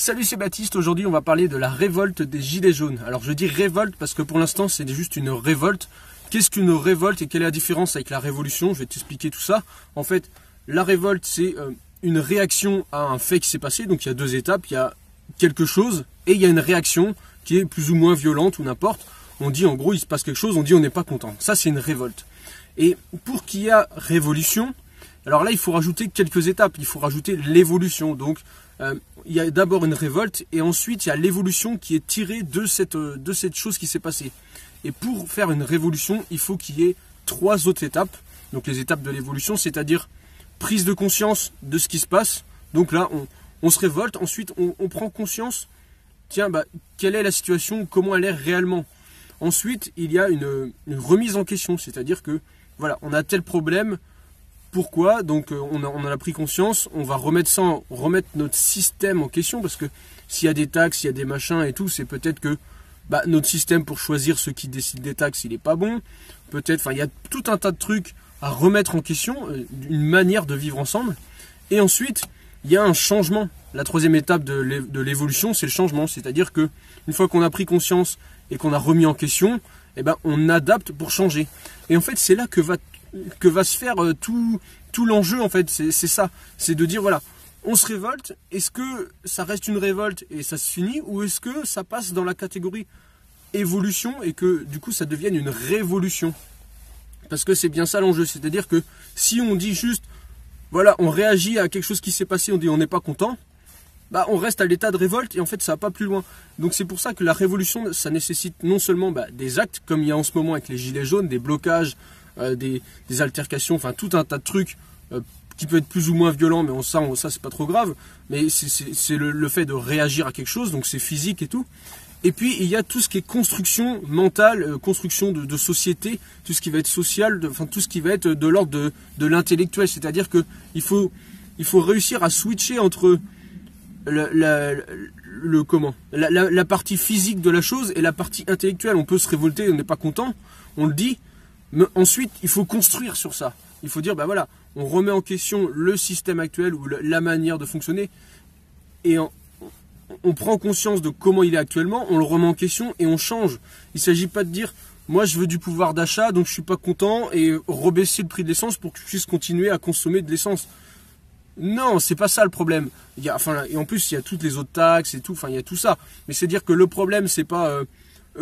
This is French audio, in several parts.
Salut, c'est Baptiste. Aujourd'hui, on va parler de la révolte des Gilets jaunes. Alors, je dis révolte parce que pour l'instant, c'est juste une révolte. Qu'est-ce qu'une révolte et quelle est la différence avec la révolution? Je vais t'expliquer tout ça. En fait, la révolte, c'est une réaction à un fait qui s'est passé. Donc, il y a deux étapes. Il y a quelque chose et il y a une réaction qui est plus ou moins violente ou n'importe. On dit, en gros, il se passe quelque chose, on dit on n'est pas content. Ça, c'est une révolte. Et pour qu'il y ait révolution, alors là, il faut rajouter quelques étapes. Il faut rajouter l'évolution. Donc, il y a d'abord une révolte et ensuite il y a l'évolution qui est tirée de cette chose qui s'est passée. Et pour faire une révolution, il faut qu'il y ait trois autres étapes. Donc les étapes de l'évolution, c'est-à-dire prise de conscience de ce qui se passe. Donc là, on se révolte. Ensuite, on prend conscience, tiens, quelle est la situation, comment elle est réellement. Ensuite, il y a une remise en question, c'est-à-dire que voilà, on a tel problème. Pourquoi? Donc on en a pris conscience, on va remettre notre système en question, parce que s'il y a des taxes, s'il y a des machins et tout, c'est peut-être que notre système pour choisir ceux qui décident des taxes, il n'est pas bon. Peut-être, il y a tout un tas de trucs à remettre en question, une manière de vivre ensemble. Et ensuite, il y a un changement. La troisième étape de l'évolution, c'est le changement. C'est-à-dire que une fois qu'on a pris conscience et qu'on a remis en question, on adapte pour changer. Et en fait, c'est là que va se faire tout l'enjeu, en fait, c'est ça, c'est de dire voilà, on se révolte, est-ce que ça reste une révolte et ça se finit, ou est-ce que ça passe dans la catégorie évolution et que du coup ça devienne une révolution? Parce que c'est bien ça l'enjeu, c'est-à-dire que si on dit juste voilà, on réagit à quelque chose qui s'est passé, on dit on n'est pas content, on reste à l'état de révolte et en fait ça va pas plus loin. Donc c'est pour ça que la révolution, ça nécessite non seulement des actes, comme il y a en ce moment avec les gilets jaunes, des blocages, des altercations, enfin tout un tas de trucs qui peut être plus ou moins violent, mais ça c'est pas trop grave, mais c'est le fait de réagir à quelque chose, donc c'est physique et tout. Et puis il y a tout ce qui est construction mentale, construction de société, tout ce qui va être social, tout ce qui va être de l'ordre de l'intellectuel, c'est-à-dire que il faut réussir à switcher entre la partie physique de la chose et la partie intellectuelle. On peut se révolter, on n'est pas content, on le dit. Mais ensuite, il faut construire sur ça. Il faut dire, voilà, on remet en question le système actuel ou la manière de fonctionner et on prend conscience de comment il est actuellement, on le remet en question et on change. Il ne s'agit pas de dire, moi je veux du pouvoir d'achat, donc je ne suis pas content et rebaisser le prix de l'essence pour que je puisse continuer à consommer de l'essence. Non, c'est pas ça le problème. Et en plus, il y a toutes les autres taxes et tout, il y a tout ça. Mais c'est dire que le problème, c'est pas...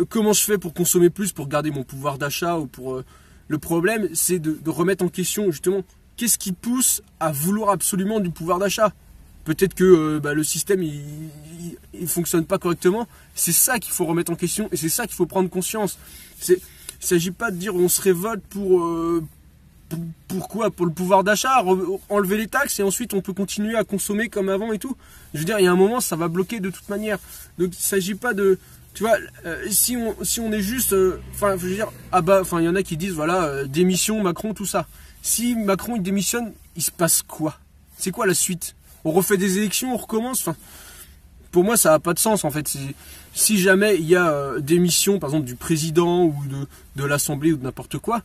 comment je fais pour consommer plus, pour garder mon pouvoir d'achat ou pour... Le problème, c'est de remettre en question, justement, qu'est-ce qui pousse à vouloir absolument du pouvoir d'achat? Peut-être que le système, il fonctionne pas correctement. C'est ça qu'il faut remettre en question et c'est ça qu'il faut prendre conscience. Il ne s'agit pas de dire on se révolte pourquoi? Pour le pouvoir d'achat, enlever les taxes et ensuite on peut continuer à consommer comme avant et tout. Je veux dire, il y a un moment, ça va bloquer de toute manière. Donc il ne s'agit pas de... Tu vois, si on est juste, je veux dire, il y en a qui disent voilà, démission, Macron, tout ça. Si Macron il démissionne, il se passe quoi? C'est quoi la suite? On refait des élections, on recommence. Pour moi, ça n'a pas de sens en fait. Si jamais il y a démission, par exemple, du président ou de l'Assemblée ou de n'importe quoi,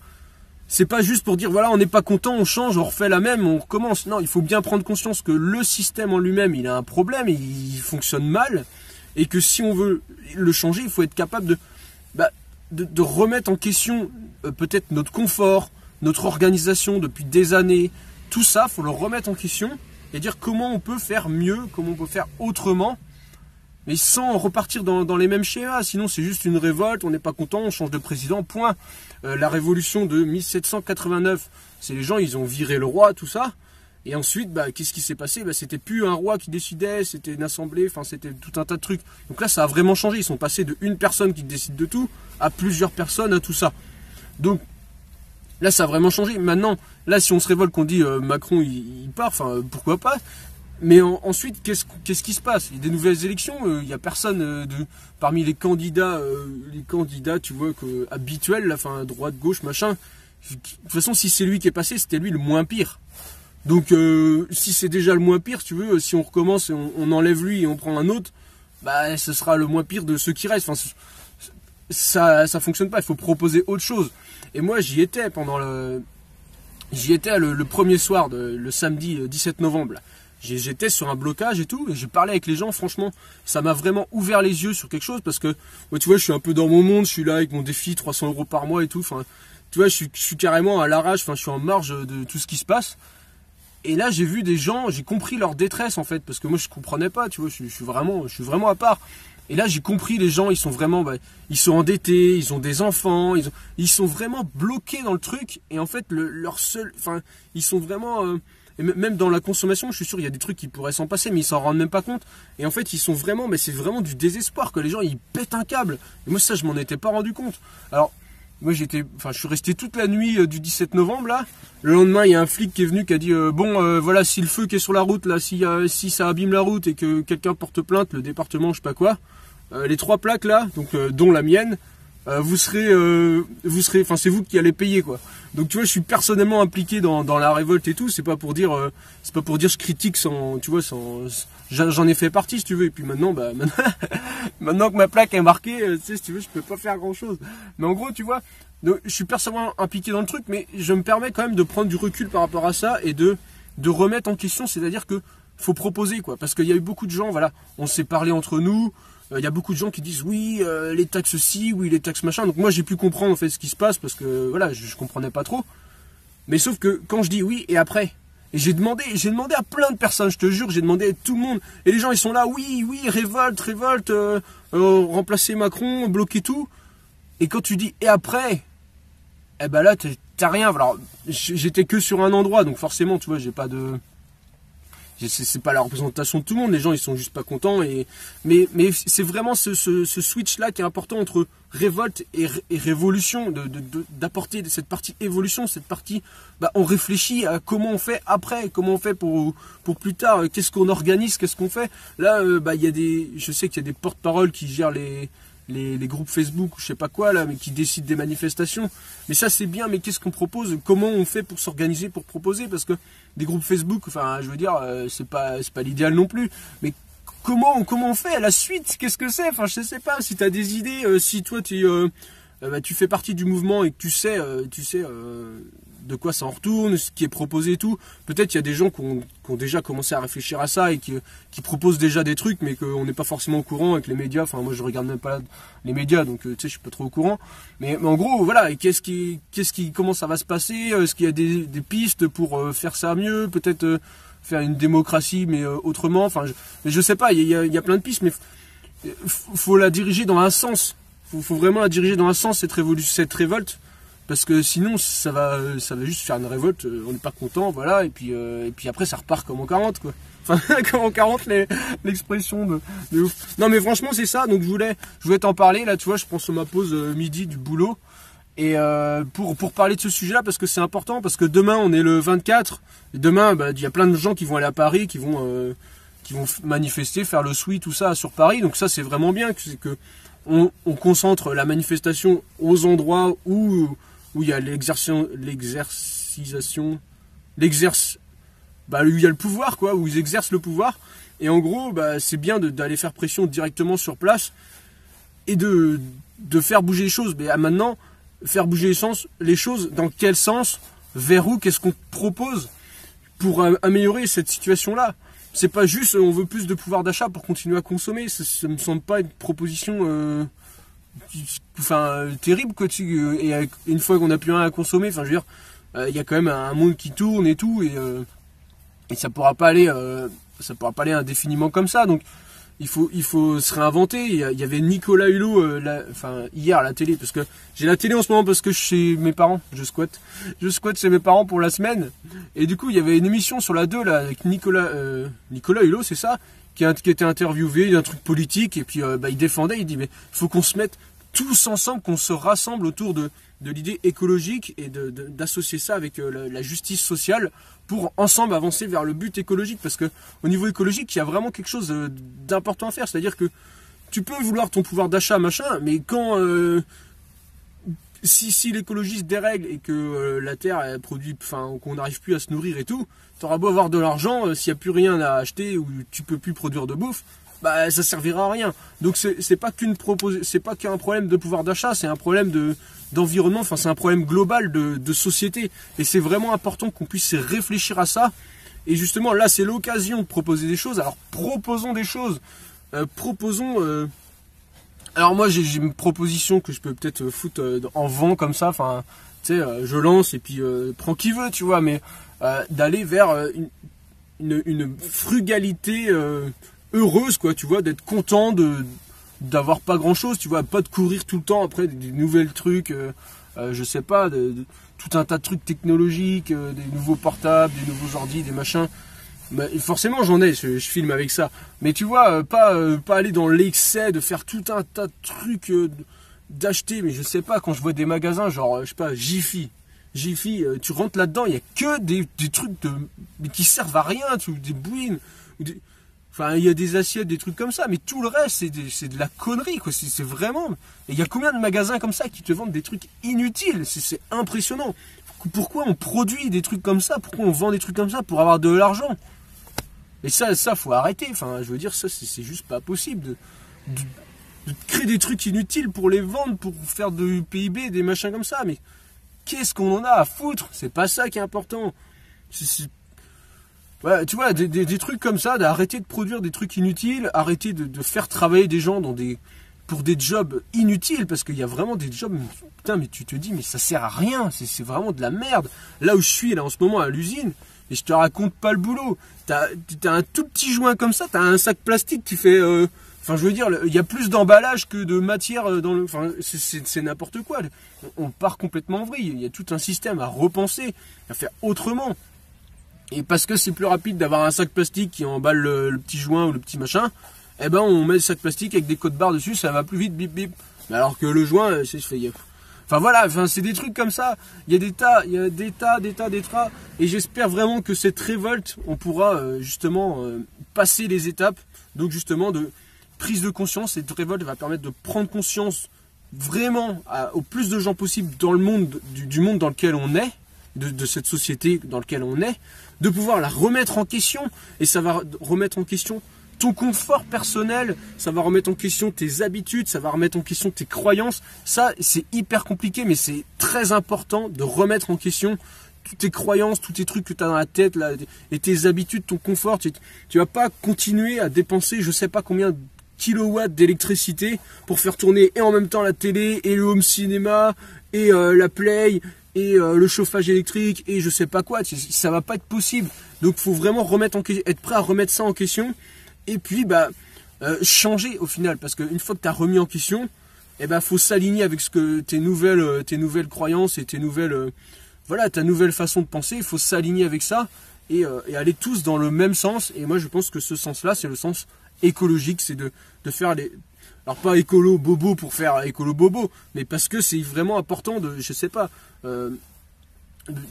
c'est pas juste pour dire voilà, on n'est pas content, on change, on refait la même, on recommence. Non, il faut bien prendre conscience que le système en lui-même, il a un problème, il fonctionne mal. Et que si on veut le changer, il faut être capable de remettre en question peut-être notre confort, notre organisation depuis des années. Tout ça, il faut le remettre en question et dire comment on peut faire mieux, comment on peut faire autrement, mais sans repartir dans les mêmes schémas. Sinon, c'est juste une révolte, on n'est pas content, on change de président, point. La révolution de 1789, c'est les gens, ils ont viré le roi, tout ça. Et ensuite, qu'est-ce qui s'est passé? C'était plus un roi qui décidait, c'était une assemblée, c'était tout un tas de trucs. Donc là, ça a vraiment changé. Ils sont passés de une personne qui décide de tout à plusieurs personnes, à tout ça. Donc là, ça a vraiment changé. Maintenant, là, si on se révolte, qu'on dit Macron, il part, pourquoi pas? Mais ensuite, qu'est-ce qui se passe? Il y a des nouvelles élections, il n'y a personne parmi les candidats, tu vois, habituels, droite, gauche, machin. De toute façon, si c'est lui qui est passé, c'était lui le moins pire. Donc si c'est déjà le moins pire, si tu veux, si on recommence et on enlève lui et on prend un autre, ce sera le moins pire de ceux qui restent. Ça fonctionne pas, il faut proposer autre chose. Et moi j'y étais le premier soir, le samedi 17 novembre. j'étais sur un blocage et tout, et j'ai parlé avec les gens, franchement, ça m'a vraiment ouvert les yeux sur quelque chose, parce que, ouais, tu vois, je suis un peu dans mon monde, je suis là avec mon défi, 300 € par mois et tout, enfin, tu vois, je suis carrément à l'arrache, enfin, je suis en marge de tout ce qui se passe. Et là, j'ai vu des gens, j'ai compris leur détresse, en fait, parce que moi, je comprenais pas, tu vois, je suis vraiment à part. Et là, j'ai compris, les gens, ils sont vraiment, ils sont endettés, ils ont des enfants, ils sont vraiment bloqués dans le truc. Et en fait, ils sont vraiment, et même dans la consommation, je suis sûr, il y a des trucs qui pourraient s'en passer, mais ils s'en rendent même pas compte. Et en fait, ils sont vraiment, mais c'est vraiment du désespoir, que les gens, ils pètent un câble. Et moi, ça, je m'en étais pas rendu compte. Alors, moi, je suis resté toute la nuit du 17 novembre, là. Le lendemain, il y a un flic qui est venu, qui a dit, voilà, si le feu qui est sur la route, là, si ça abîme la route et que quelqu'un porte plainte, le département, je sais pas quoi, les 3 plaques, là, donc, dont la mienne, enfin, c'est vous qui allez payer, quoi. Donc, tu vois, je suis personnellement impliqué dans la révolte et tout. C'est pas pour dire je critique sans, tu vois, j'en ai fait partie, si tu veux. Et puis maintenant, maintenant que ma plaque est marquée, tu sais, si tu veux, je peux pas faire grand chose. Mais en gros, tu vois, donc, je suis personnellement impliqué dans le truc, mais je me permets quand même de prendre du recul par rapport à ça et de remettre en question, c'est-à-dire que faut proposer, quoi. Parce qu'il y a eu beaucoup de gens, voilà, on s'est parlé entre nous. Il y a beaucoup de gens qui disent oui, les taxes ci, oui, les taxes machin. Donc moi, j'ai pu comprendre en fait ce qui se passe, parce que voilà, je comprenais pas trop. Mais sauf que quand je dis oui et après, et j'ai demandé à plein de personnes, je te jure, j'ai demandé à tout le monde, et les gens ils sont là, oui, révolte, remplacer Macron, bloquer tout. Et quand tu dis et après, eh ben là t'as rien. Alors j'étais que sur un endroit, donc forcément, tu vois, j'ai pas de, c'est pas la représentation de tout le monde, les gens ils sont juste pas contents, mais c'est vraiment ce switch là qui est important entre révolte et révolution, d'apporter cette partie évolution, cette partie, on réfléchit à comment on fait après, comment on fait pour plus tard, qu'est-ce qu'on organise, qu'est-ce qu'on fait. Là, je sais qu'il y a des porte-paroles qui gèrent les groupes Facebook ou je sais pas quoi là, mais qui décident des manifestations. Mais ça c'est bien, mais qu'est-ce qu'on propose? Comment on fait pour s'organiser, pour proposer? Parce que des groupes Facebook, enfin je veux dire, c'est pas l'idéal non plus. Mais comment on fait à la suite? Qu'est-ce que c'est? Enfin je sais pas, si tu as des idées, si toi tu fais partie du mouvement et que tu sais de quoi ça en retourne, ce qui est proposé et tout. Peut-être il y a des gens qui ont déjà commencé à réfléchir à ça et qui proposent déjà des trucs, mais qu'on n'est pas forcément au courant avec les médias. Enfin, moi, je regarde même pas les médias, donc tu sais, je suis pas trop au courant. Mais en gros, voilà, comment ça va se passer? Est-ce qu'il y a des pistes pour faire ça mieux? Peut-être faire une démocratie, mais autrement. Enfin, je sais pas. Il y a plein de pistes, mais faut la diriger dans un sens. Faut vraiment la diriger dans un sens, cette révolte. Parce que sinon ça va juste faire une révolte, on n'est pas content, voilà, et puis après ça repart comme en 40, quoi. Enfin comme en 40, l'expression de ouf. Non mais franchement c'est ça, donc je voulais t'en parler, là tu vois, je prends sur ma pause midi du boulot, et pour parler de ce sujet là, parce que c'est important, parce que demain on est le 24, et demain il y a plein de gens qui vont aller à Paris, qui vont manifester, faire le SWI, tout ça sur Paris, donc ça c'est vraiment bien, c'est que on concentre la manifestation aux endroits où il y a où il y a le pouvoir, quoi, où ils exercent le pouvoir. Et en gros, c'est bien d'aller faire pression directement sur place et de faire bouger les choses. Mais maintenant, faire bouger les choses, dans quel sens, vers où, qu'est-ce qu'on propose pour améliorer cette situation-là? C'est pas juste on veut plus de pouvoir d'achat pour continuer à consommer. Ça me semble pas une proposition terrible, quoi. Et une fois qu'on n'a plus rien à consommer, enfin je veux dire, il y a quand même un monde qui tourne et tout, et ça pourra pas aller indéfiniment comme ça. Donc il faut se réinventer. Il y avait Nicolas Hulot hier à la télé, parce que j'ai la télé en ce moment parce que je suis chez mes parents, je squatte chez mes parents pour la semaine, et du coup il y avait une émission sur la 2 là avec Nicolas Hulot, c'est ça, qui était interviewé, un truc politique, et puis il défendait, il dit mais il faut qu'on se mette tous ensemble, qu'on se rassemble autour de l'idée écologique et d'associer ça avec la justice sociale pour ensemble avancer vers le but écologique. Parce que au niveau écologique, il y a vraiment quelque chose d'important à faire. C'est-à-dire que tu peux vouloir ton pouvoir d'achat, machin, mais quand si l'écologie se dérègle et que la terre elle produit, enfin qu'on n'arrive plus à se nourrir et tout, t'auras beau avoir de l'argent, s'il n'y a plus rien à acheter ou tu peux plus produire de bouffe, ça servira à rien. Donc c'est pas qu'un problème de pouvoir d'achat, c'est un problème d'environnement, enfin c'est un problème global de société. Et c'est vraiment important qu'on puisse réfléchir à ça Et justement, là, c'est l'occasion de proposer des choses. Alors, proposons des choses. Alors moi, j'ai une proposition que je peux peut-être foutre en vent comme ça. Enfin, tu sais, je lance et puis prends qui veut, tu vois. Mais d'aller vers une frugalité heureuse, quoi, tu vois, d'être content d'avoir pas grand-chose, tu vois, pas de courir tout le temps après des nouvelles trucs, je sais pas, tout un tas de trucs technologiques, des nouveaux portables, des nouveaux ordi, des machins. Bah, forcément j'en ai, je filme avec ça. Mais tu vois, pas aller dans l'excès de faire tout un tas de trucs, d'acheter, mais je sais pas, quand je vois des magasins, genre, je sais pas, Jiffy, tu rentres là-dedans, il y a que des trucs qui servent à rien, des bouines, enfin, il y a des assiettes, des trucs comme ça, mais tout le reste, c'est de la connerie, quoi. C'est vraiment. Et il y a combien de magasins comme ça qui te vendent des trucs inutiles? C'est impressionnant. Pourquoi on produit des trucs comme ça? Pourquoi on vend des trucs comme ça pour avoir de l'argent? Et ça, faut arrêter. Enfin, je veux dire, ça, c'est juste pas possible de créer des trucs inutiles pour les vendre, pour faire du PIB, des machins comme ça. Mais qu'est-ce qu'on en a à foutre? C'est pas ça qui est important. Ouais, tu vois, des trucs comme ça, d'arrêter de produire des trucs inutiles, arrêter de faire travailler des gens pour des jobs inutiles, parce qu'il y a vraiment des jobs, putain, mais tu te dis, mais ça sert à rien, c'est vraiment de la merde. Là où je suis, là, en ce moment, à l'usine, et je te raconte pas le boulot. T'as un tout petit joint comme ça, t'as un sac plastique qui fait... Enfin, je veux dire, il y a plus d'emballage que de matière dans le... Enfin, c'est n'importe quoi. On part complètement en vrille. Il y a tout un système à repenser, à faire autrement. Et parce que c'est plus rapide d'avoir un sac plastique qui emballe le petit joint ou le petit machin, eh ben on met le sac plastique avec des codes barres dessus, ça va plus vite, bip bip. Mais alors que le joint, c'est fait. Enfin voilà, enfin, c'est des trucs comme ça. Il y a des tas, et j'espère vraiment que cette révolte, on pourra justement passer les étapes. Donc justement de prise de conscience. Cette révolte va permettre de prendre conscience vraiment au plus de gens possible dans le monde, du monde dans lequel on est, de cette société dans laquelle on est, de pouvoir la remettre en question, et ça va remettre en question ton confort personnel, ça va remettre en question tes habitudes, ça va remettre en question tes croyances. Ça, c'est hyper compliqué, mais c'est très important de remettre en question toutes tes croyances, tous tes trucs que tu as dans la tête, là, et tes habitudes, ton confort. Tu vas pas continuer à dépenser je sais pas combien de kilowatts d'électricité pour faire tourner et en même temps la télé, et le home cinéma, et la play, et le chauffage électrique, et je sais pas quoi. Ça va pas être possible. Donc faut vraiment être prêt à remettre ça en question, et puis changer au final, parce qu'une fois que tu as remis en question, faut s'aligner avec tes nouvelles croyances et ta nouvelle façon de penser. Il faut s'aligner avec ça, et aller tous dans le même sens. Et moi je pense que ce sens-là, c'est le sens écologique, c'est de faire les... Alors pas écolo bobo pour faire écolo bobo, mais parce que c'est vraiment important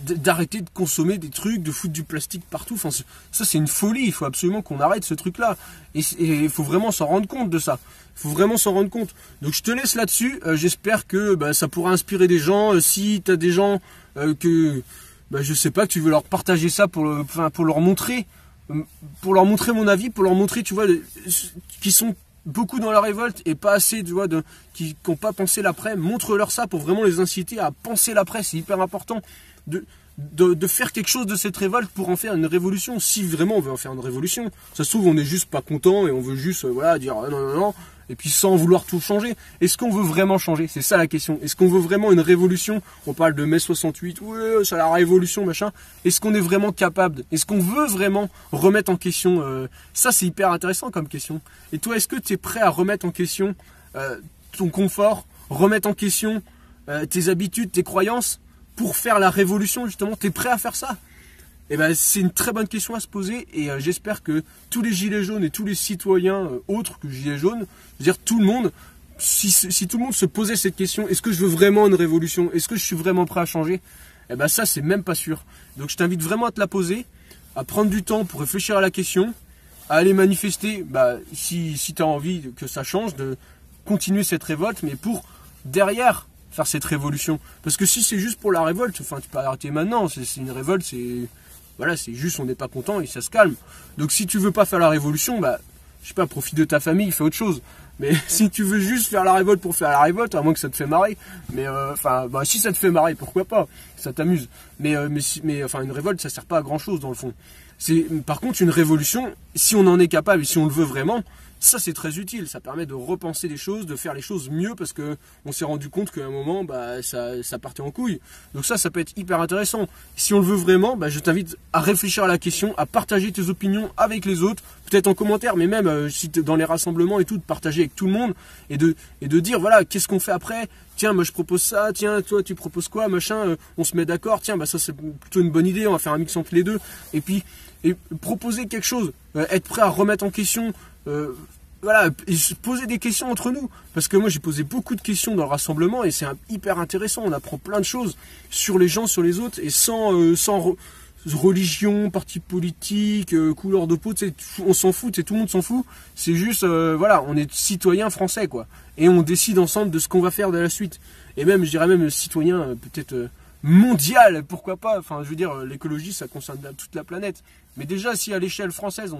d'arrêter de consommer des trucs, de foutre du plastique partout. Enfin, ça c'est une folie, il faut absolument qu'on arrête ce truc-là. Et il faut vraiment s'en rendre compte de ça. Il faut vraiment s'en rendre compte. Donc je te laisse là-dessus, j'espère que ça pourra inspirer des gens. Si tu as des gens je sais pas, que tu veux leur partager ça pour leur montrer mon avis, pour leur montrer, tu vois, qui sont beaucoup dans la révolte et pas assez, tu vois, qui n'ont pas pensé l'après, montre-leur ça pour vraiment les inciter à penser l'après. C'est hyper important de faire quelque chose de cette révolte pour en faire une révolution, si vraiment on veut en faire une révolution. Ça se trouve, on n'est juste pas content et on veut juste dire non, et puis sans vouloir tout changer. Est-ce qu'on veut vraiment changer? C'est ça la question. Est-ce qu'on veut vraiment une révolution? On parle de mai 68, ouais, c'est la révolution, machin. Est-ce qu'on est vraiment capable? Est-ce qu'on veut vraiment remettre en question ça, c'est hyper intéressant comme question. Et toi, est-ce que tu es prêt à remettre en question ton confort, remettre en question tes habitudes, tes croyances pour faire la révolution, justement? Tu es prêt à faire ça? C'est une très bonne question à se poser, et j'espère que tous les gilets jaunes et tous les citoyens autres que gilets jaunes, c'est-à-dire tout le monde, si tout le monde se posait cette question, est-ce que je veux vraiment une révolution? Est-ce que je suis vraiment prêt à changer? Ça, c'est même pas sûr. Donc je t'invite vraiment à te la poser, à prendre du temps pour réfléchir à la question, à aller manifester, si tu as envie que ça change, de continuer cette révolte, mais pour derrière faire cette révolution. Parce que si c'est juste pour la révolte, tu peux arrêter maintenant. C'est une révolte, c'est juste on n'est pas content et ça se calme. Donc si tu veux pas faire la révolution, je sais pas, profite de ta famille, fais autre chose. Mais si tu veux juste faire la révolte pour faire la révolte, à moins que ça te fait marrer, mais si ça te fait marrer, pourquoi pas, ça t'amuse. Mais une révolte, ça sert pas à grand chose dans le fond. Par contre, une révolution, si on en est capable et si on le veut vraiment, ça c'est très utile. Ça permet de repenser les choses, de faire les choses mieux parce que on s'est rendu compte qu'à un moment, bah, ça partait en couille. Donc ça peut être hyper intéressant. Si on le veut vraiment, bah, je t'invite à réfléchir à la question, à partager tes opinions avec les autres, peut-être en commentaire, mais même si t'es dans les rassemblements et tout, de partager avec tout le monde et de dire voilà, qu'est-ce qu'on fait après? Tiens, moi je propose ça, tiens, toi tu proposes quoi, machin, on se met d'accord, tiens, bah ça c'est plutôt une bonne idée, on va faire un mix entre les deux. Et proposer quelque chose, être prêt à remettre en question, voilà, et se poser des questions entre nous. Parce que moi j'ai posé beaucoup de questions dans le rassemblement et c'est hyper intéressant, on apprend plein de choses sur les gens, sur les autres, et sans religion, parti politique, couleur de peau, on s'en fout, tout le monde s'en fout. C'est juste, voilà, on est citoyens français, quoi. Et on décide ensemble de ce qu'on va faire de la suite. Et même, je dirais même citoyen, peut-être mondial, pourquoi pas. Enfin, je veux dire, l'écologie, ça concerne toute la planète. Mais déjà, si à l'échelle française,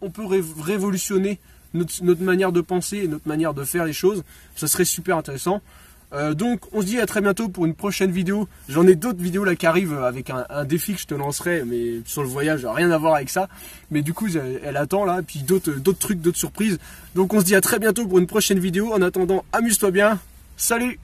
on peut révolutionner notre manière de penser et notre manière de faire les choses, ça serait super intéressant. Donc on se dit à très bientôt pour une prochaine vidéo. J'en ai d'autres vidéos là qui arrivent avec un défi que je te lancerai, mais sur le voyage, rien à voir avec ça. Mais du coup elle attend là, puis d'autres trucs, d'autres surprises. Donc on se dit à très bientôt pour une prochaine vidéo. En attendant, amuse-toi bien. Salut!